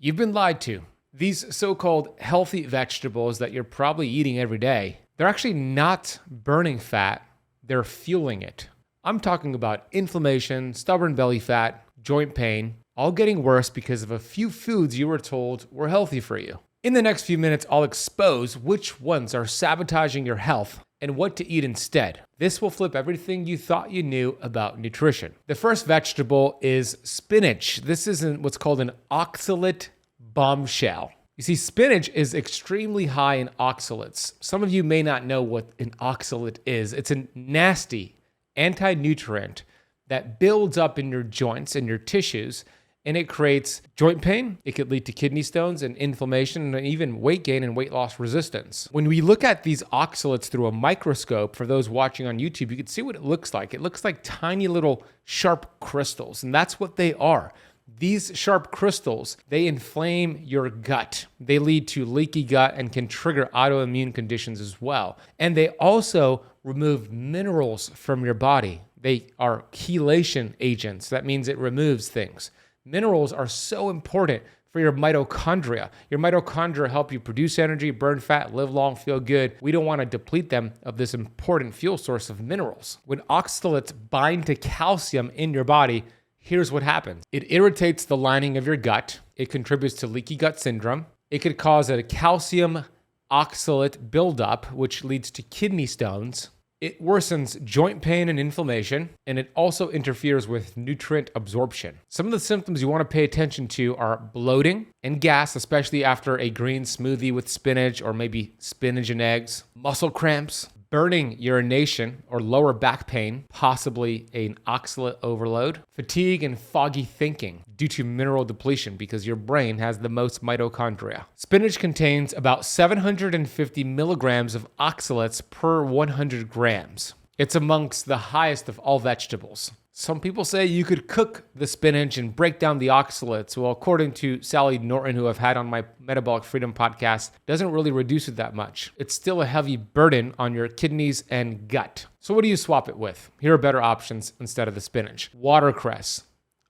You've been lied to. These so-called healthy vegetables that you're probably eating every day, they're actually not burning fat, they're fueling it. I'm talking about inflammation, stubborn belly fat, joint pain, all getting worse because of a few foods you were told were healthy for you. In the next few minutes, I'll expose which ones are sabotaging your health and what to eat instead. This will flip everything you thought you knew about nutrition. The first vegetable is spinach. This is what's called an oxalate bombshell. You see, spinach is extremely high in oxalates. Some of you may not know what an oxalate is. It's a nasty anti-nutrient that builds up in your joints and your tissues, and it creates joint pain. It could lead to kidney stones and inflammation and even weight gain and weight loss resistance. When we look at these oxalates through a microscope, for those watching on YouTube, you can see what it looks like. It looks like tiny little sharp crystals, and that's what they are. These sharp crystals, they inflame your gut. They lead to leaky gut and can trigger autoimmune conditions as well. And they also remove minerals from your body. They are chelation agents. That means it removes things. Minerals are so important for your mitochondria. Your mitochondria help you produce energy, burn fat, live long, feel good. We don't want to deplete them of this important fuel source of minerals. When oxalates bind to calcium in your body, here's what happens. It irritates the lining of your gut. It contributes to leaky gut syndrome. It could cause a calcium oxalate buildup, which leads to kidney stones. It worsens joint pain and inflammation, and it also interferes with nutrient absorption. Some of the symptoms you want to pay attention to are bloating and gas, especially after a green smoothie with spinach or maybe spinach and eggs, muscle cramps, burning urination or lower back pain, possibly an oxalate overload, fatigue and foggy thinking due to mineral depletion because your brain has the most mitochondria. Spinach contains about 750 milligrams of oxalates per 100 grams. It's amongst the highest of all vegetables. Some people say you could cook the spinach and break down the oxalates. Well, according to Sally Norton, who I've had on my Metabolic Freedom podcast, doesn't really reduce it that much. It's still a heavy burden on your kidneys and gut. So what do you swap it with? Here are better options instead of the spinach. Watercress,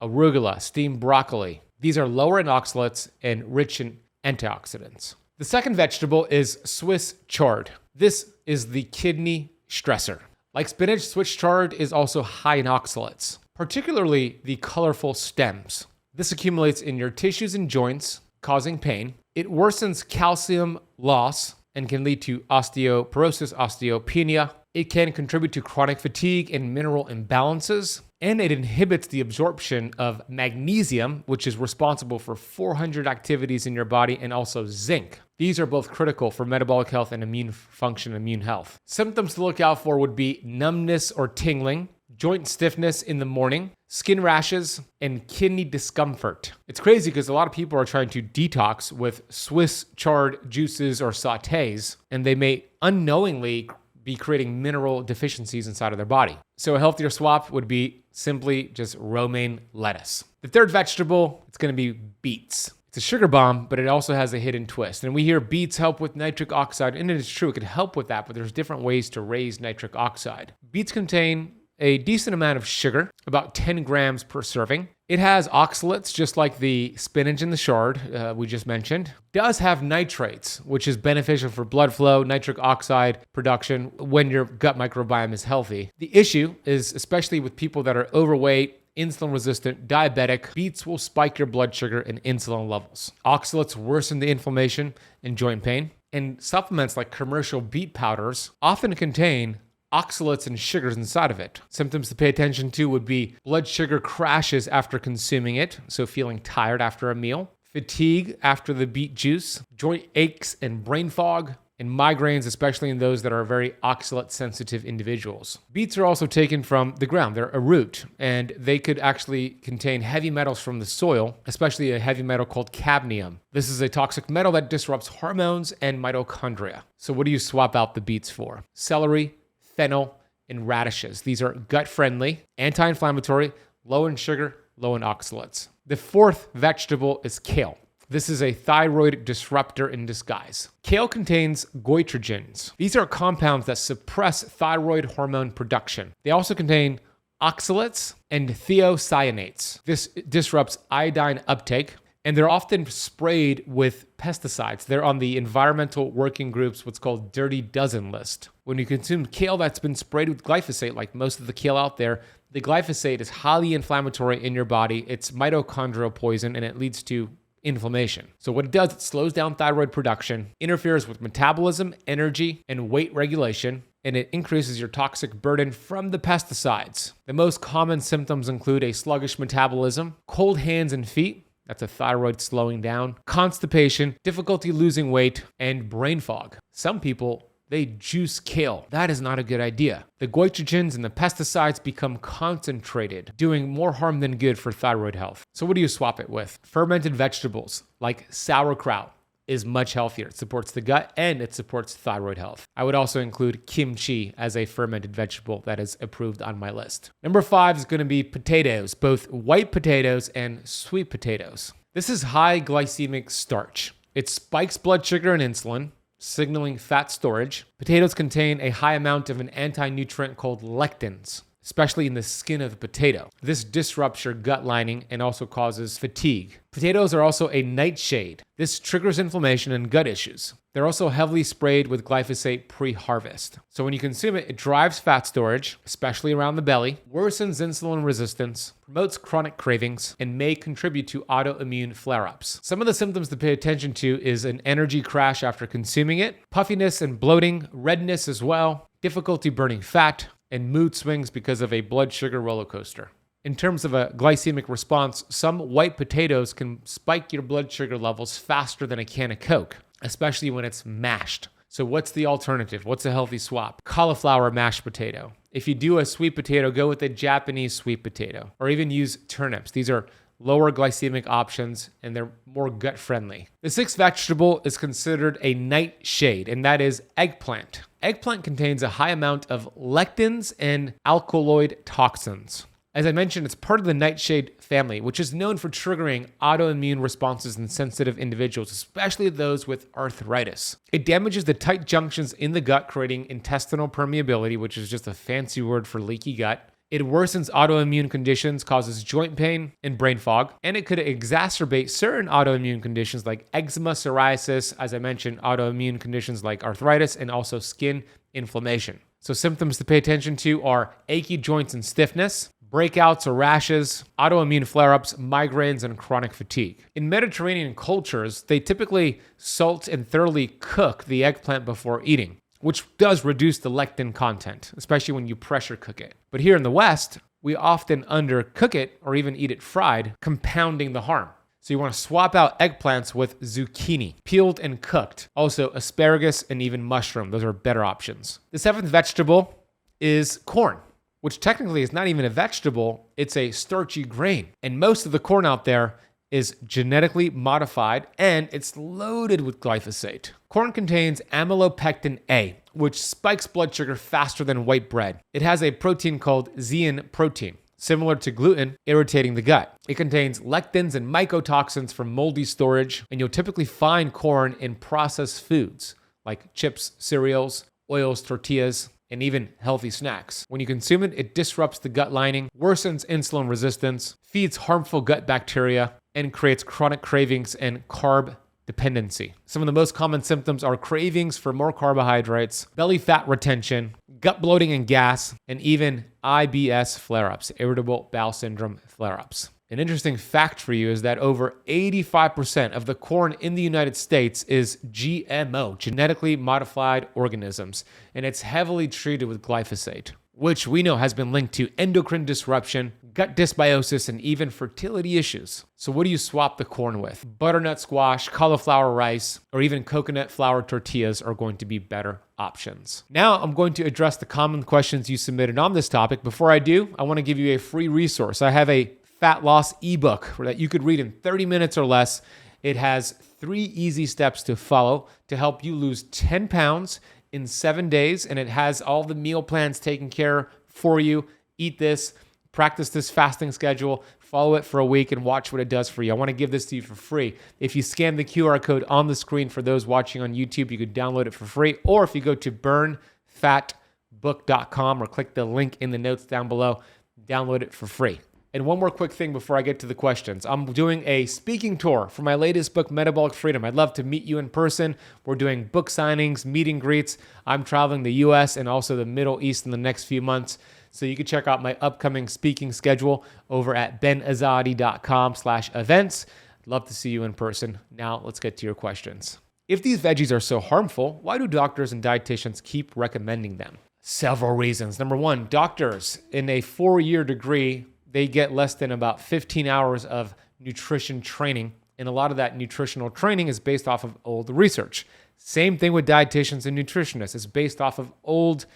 arugula, steamed broccoli. These are lower in oxalates and rich in antioxidants. The second vegetable is Swiss chard. This is the kidney stressor. Like spinach, Swiss chard is also high in oxalates, particularly the colorful stems. This accumulates in your tissues and joints, causing pain. It worsens calcium loss and can lead to osteoporosis, osteopenia. It can contribute to chronic fatigue and mineral imbalances, and it inhibits the absorption of magnesium, which is responsible for 400 activities in your body, and also zinc. These are both critical for metabolic health and immune function, immune health. Symptoms to look out for would be numbness or tingling, joint stiffness in the morning, skin rashes, and kidney discomfort. It's crazy because a lot of people are trying to detox with Swiss chard juices or sautés, and they may unknowingly be creating mineral deficiencies inside of their body. So a healthier swap would be simply just romaine lettuce. The third vegetable, it's going to be beets. It's a sugar bomb, but it also has a hidden twist. And we hear beets help with nitric oxide, and it is true, it can help with that, but there's different ways to raise nitric oxide. Beets contain a decent amount of sugar, about 10 grams per serving. It has oxalates, just like the spinach and the chard we just mentioned. It does have nitrates, which is beneficial for blood flow, nitric oxide production when your gut microbiome is healthy. The issue is, especially with people that are overweight, insulin resistant, diabetic, beets will spike your blood sugar and insulin levels. Oxalates worsen the inflammation and joint pain. And supplements like commercial beet powders often contain oxalates and sugars inside of it. Symptoms to pay attention to would be blood sugar crashes after consuming it, so feeling tired after a meal, fatigue after the beet juice, joint aches and brain fog, and migraines, especially in those that are very oxalate sensitive individuals. Beets are also taken from the ground. They're a root, and they could actually contain heavy metals from the soil, especially a heavy metal called cadmium. This is a toxic metal that disrupts hormones and mitochondria. So what do you swap out the beets for? Celery, fennel, and radishes. These are gut-friendly, anti-inflammatory, low in sugar, low in oxalates. The fourth vegetable is kale. This is a thyroid disruptor in disguise. Kale contains goitrogens. These are compounds that suppress thyroid hormone production. They also contain oxalates and thiocyanates. This disrupts iodine uptake, And they're often sprayed with pesticides. They're on the Environmental Working Group's what's called Dirty Dozen list. When you consume kale that's been sprayed with glyphosate, like most of the kale out there, the glyphosate is highly inflammatory in your body. It's mitochondrial poison, and it leads to inflammation. So what it does, it slows down thyroid production, interferes with metabolism, energy, and weight regulation, and it increases your toxic burden from the pesticides. The most common symptoms include a sluggish metabolism, cold hands and feet, that's a thyroid slowing down, constipation, difficulty losing weight, and brain fog. Some people, they juice kale. That is not a good idea. The goitrogens and the pesticides become concentrated, doing more harm than good for thyroid health. So what do you swap it with? Fermented vegetables like sauerkraut is much healthier. It supports the gut and it supports thyroid health. I would also include kimchi as a fermented vegetable that is approved on my list. Number 5 is going to be potatoes, both white potatoes and sweet potatoes. This is high glycemic starch. It spikes blood sugar and insulin, signaling fat storage. Potatoes contain a high amount of an anti-nutrient called lectins, especially in the skin of the potato. This disrupts your gut lining and also causes fatigue. Potatoes are also a nightshade. This triggers inflammation and gut issues. They're also heavily sprayed with glyphosate pre-harvest. So when you consume it, it drives fat storage, especially around the belly, worsens insulin resistance, promotes chronic cravings, and may contribute to autoimmune flare-ups. Some of the symptoms to pay attention to is an energy crash after consuming it, puffiness and bloating, redness as well, difficulty burning fat, and mood swings because of a blood sugar roller coaster. In terms of a glycemic response, some white potatoes can spike your blood sugar levels faster than a can of Coke, especially when it's mashed. So what's the alternative? What's a healthy swap? Cauliflower mashed potato. If you do a sweet potato, go with a Japanese sweet potato, or even use turnips. These are lower glycemic options, and they're more gut friendly. The 6th vegetable is considered a nightshade, and that is eggplant. Eggplant contains a high amount of lectins and alkaloid toxins. As I mentioned, it's part of the nightshade family, which is known for triggering autoimmune responses in sensitive individuals, especially those with arthritis. It damages the tight junctions in the gut, creating intestinal permeability, which is just a fancy word for leaky gut. It worsens autoimmune conditions, causes joint pain and brain fog, and it could exacerbate certain autoimmune conditions like eczema, psoriasis, as I mentioned, autoimmune conditions like arthritis, and also skin inflammation. So symptoms to pay attention to are achy joints and stiffness, breakouts or rashes, autoimmune flare-ups, migraines, and chronic fatigue. In Mediterranean cultures, they typically salt and thoroughly cook the eggplant before eating, which does reduce the lectin content, especially when you pressure cook it. But here in the West, we often undercook it or even eat it fried, compounding the harm. So you want to swap out eggplants with zucchini, peeled and cooked. Also asparagus and even mushroom. Those are better options. The 7th vegetable is corn, which technically is not even a vegetable. It's a starchy grain. And most of the corn out there is genetically modified, and it's loaded with glyphosate. Corn contains amylopectin A, which spikes blood sugar faster than white bread. It has a protein called zein protein, similar to gluten, irritating the gut. It contains lectins and mycotoxins from moldy storage, and you'll typically find corn in processed foods like chips, cereals, oils, tortillas, and even healthy snacks. When you consume it, it disrupts the gut lining, worsens insulin resistance, feeds harmful gut bacteria, and creates chronic cravings and carb dependency. Some of the most common symptoms are cravings for more carbohydrates, belly fat retention, gut bloating and gas, and even IBS flare-ups, irritable bowel syndrome flare-ups. An interesting fact for you is that over 85% of the corn in the United States is GMO, genetically modified organisms, and it's heavily treated with glyphosate, which we know has been linked to endocrine disruption, gut dysbiosis, and even fertility issues. So what do you swap the corn with? Butternut squash, cauliflower rice, or even coconut flour tortillas are going to be better options. Now I'm going to address the common questions you submitted on this topic. Before I do, I want to give you a free resource. I have a fat loss ebook that you could read in 30 minutes or less. It has 3 easy steps to follow to help you lose 10 pounds in 7 days, and it has all the meal plans taken care for you. Eat this, practice this fasting schedule, follow it for a week, and watch what it does for you. I want to give this to you for free. If you scan the QR code on the screen for those watching on YouTube, you could download it for free, or if you go to burnfatbook.com or click the link in the notes down below, download it for free. And one more quick thing before I get to the questions. I'm doing a speaking tour for my latest book, Metabolic Freedom. I'd love to meet you in person. We're doing book signings, meet and greets. I'm traveling the US and also the Middle East in the next few months. So you can check out my upcoming speaking schedule over at benazadi.com/events. I'd love to see you in person. Now let's get to your questions. If these veggies are so harmful, why do doctors and dietitians keep recommending them? Several reasons. Number one, doctors in a 4-year degree, they get less than about 15 hours of nutrition training. And a lot of that nutritional training is based off of old research. Same thing with dietitians and nutritionists. It's based off of old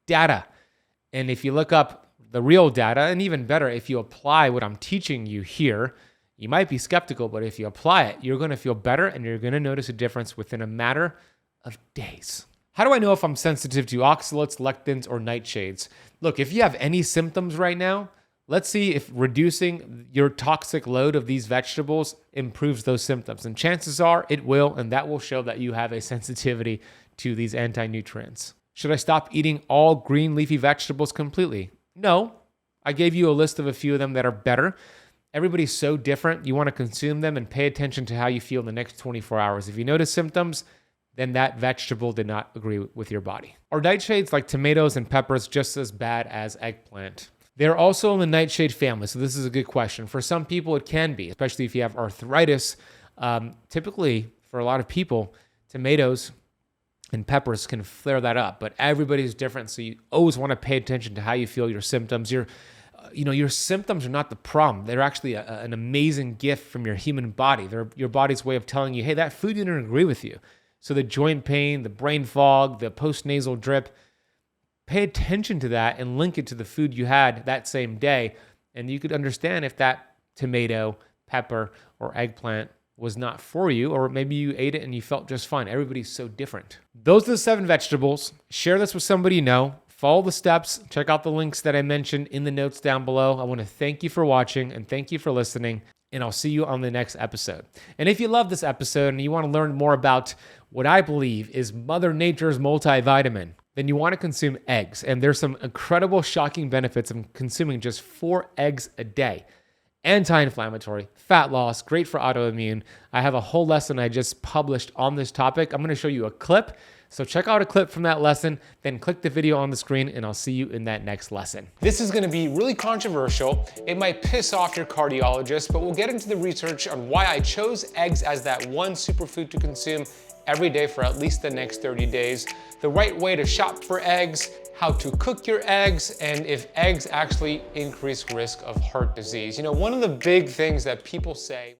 data. And if you look up the real data, and even better, if you apply what I'm teaching you here, you might be skeptical, but if you apply it, you're going to feel better and you're going to notice a difference within a matter of days. How do I know if I'm sensitive to oxalates, lectins, or nightshades? Look, if you have any symptoms right now, let's see if reducing your toxic load of these vegetables improves those symptoms. And chances are it will, and that will show that you have a sensitivity to these anti-nutrients. Should I stop eating all green leafy vegetables completely? No. I gave you a list of a few of them that are better. Everybody's so different. You want to consume them and pay attention to how you feel in the next 24 hours. If you notice symptoms, then that vegetable did not agree with your body. Are nightshades like tomatoes and peppers just as bad as eggplant? They're also in the nightshade family, so this is a good question. For some people, it can be, especially if you have arthritis. Typically, for a lot of people, tomatoes and peppers can flare that up, but everybody's different, so you always want to pay attention to how you feel, your symptoms. Your symptoms are not the problem. They're actually an amazing gift from your human body. They're your body's way of telling you, hey, that food didn't agree with you. So the joint pain, the brain fog, the postnasal drip, pay attention to that and link it to the food you had that same day. And you could understand if that tomato, pepper, or eggplant was not for you, or maybe you ate it and you felt just fine. Everybody's so different. Those are the 7 vegetables. Share this with somebody you know. Follow the steps. Check out the links that I mentioned in the notes down below. I want to thank you for watching and thank you for listening, and I'll see you on the next episode. And if you love this episode and you want to learn more about what I believe is Mother Nature's multivitamin, then you want to consume eggs. And there's some incredible, shocking benefits of consuming just 4 eggs a day. Anti-inflammatory, fat loss, great for autoimmune. I have a whole lesson I just published on this topic. I'm going to show you a clip. So check out a clip from that lesson, then click the video on the screen, and I'll see you in that next lesson. This is going to be really controversial. It might piss off your cardiologist, but we'll get into the research on why I chose eggs as that one superfood to consume every day for at least the next 30 days, the right way to shop for eggs, how to cook your eggs, and if eggs actually increase risk of heart disease. One of the big things that people say